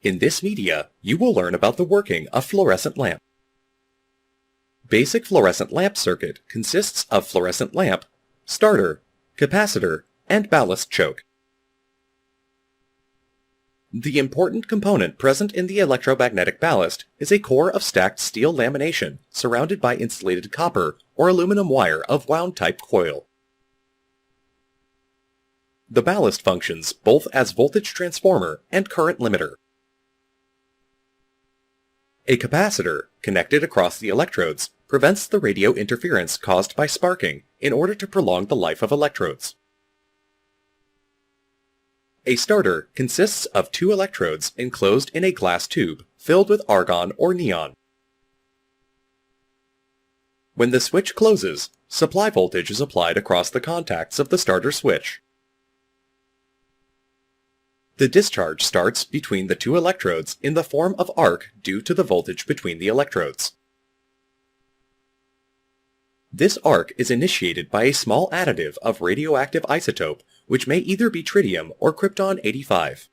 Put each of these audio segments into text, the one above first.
In this media, you will learn about the working of fluorescent lamp. Basic fluorescent lamp circuit consists of fluorescent lamp, starter, capacitor, and ballast choke. The important component present in the electromagnetic ballast is a core of stacked steel lamination surrounded by insulated copper or aluminum wire of wound-type coil. The ballast functions both as voltage transformer and current limiter. A capacitor, connected across the electrodes, prevents the radio interference caused by sparking in order to prolong the life of electrodes. A starter consists of two electrodes enclosed in a glass tube filled with argon or neon. When the switch closes, supply voltage is applied across the contacts of the starter switch. The discharge starts between the two electrodes in the form of arc due to the voltage between the electrodes. This arc is initiated by a small additive of radioactive isotope, which may either be tritium or krypton-85.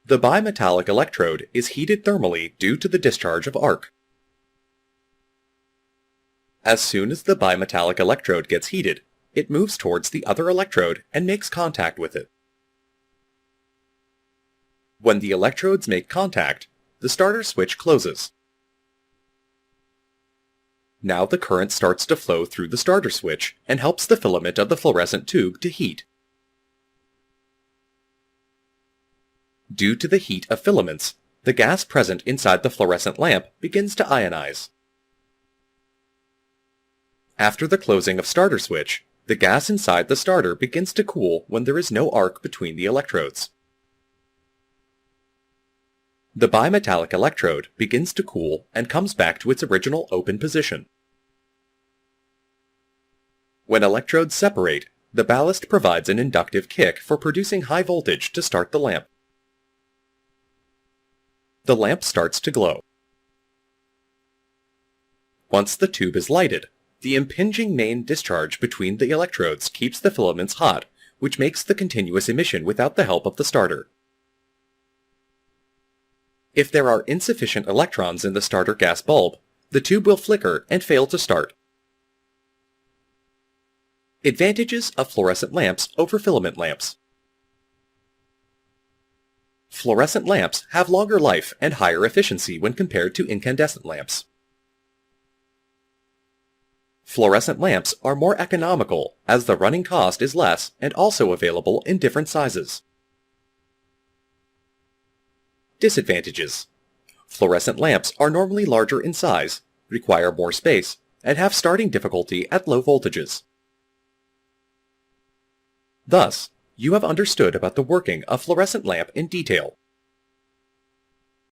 The bimetallic electrode is heated thermally due to the discharge of arc. As soon as the bimetallic electrode gets heated, it moves towards the other electrode and makes contact with it. When the electrodes make contact, the starter switch closes. Now the current starts to flow through the starter switch and helps the filament of the fluorescent tube to heat. Due to the heat of filaments, the gas present inside the fluorescent lamp begins to ionize. After the closing of starter switch, the gas inside the starter begins to cool when there is no arc between the electrodes. The bimetallic electrode begins to cool and comes back to its original open position. When electrodes separate, the ballast provides an inductive kick for producing high voltage to start the lamp. The lamp starts to glow. Once the tube is lighted, the impinging main discharge between the electrodes keeps the filaments hot, which makes the continuous emission without the help of the starter. If there are insufficient electrons in the starter gas bulb, the tube will flicker and fail to start. Advantages of fluorescent lamps over filament lamps. Fluorescent lamps have longer life and higher efficiency when compared to incandescent lamps. Fluorescent lamps are more economical as the running cost is less and also available in different sizes. Disadvantages. Fluorescent lamps are normally larger in size, require more space, and have starting difficulty at low voltages. Thus, you have understood about the working of fluorescent lamp in detail.